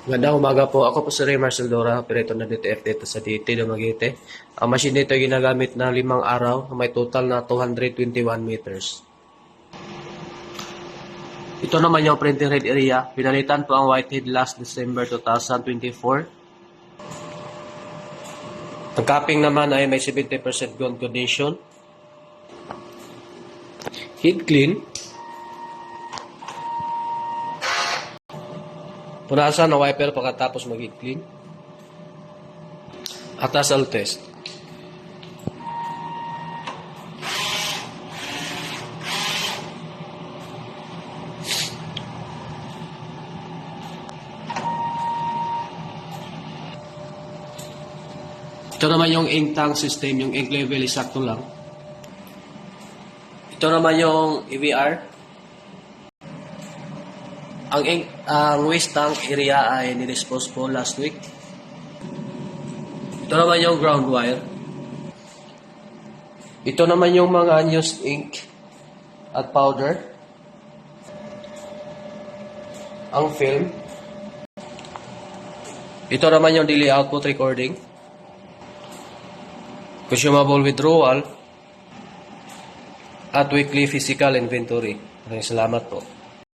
Magandang umaga po. Ako po si Ray Marcel Dora, operator na DTF dito sa DT Dumaguete. Ang machine dito ay ginagamit na 5 araw na may total na 221 meters. Ito naman yung printing head area. Pinalitan po ang whitehead last December 2024. Ang capping naman ay may 70% ground condition. Heat clean. Punasan ng wiper pagkatapos mag-heat clean. At asal test. Ito naman yung ink tank system, yung ink level is sakto lang. Ito naman yung EVR. Ang waste tank area ay nidispose po last week. Ito naman yung ground wire. Ito naman yung mga unused ink at powder. Ang film. Ito naman yung daily output recording. Consumable withdrawal at weekly physical inventory. Maraming salamat po.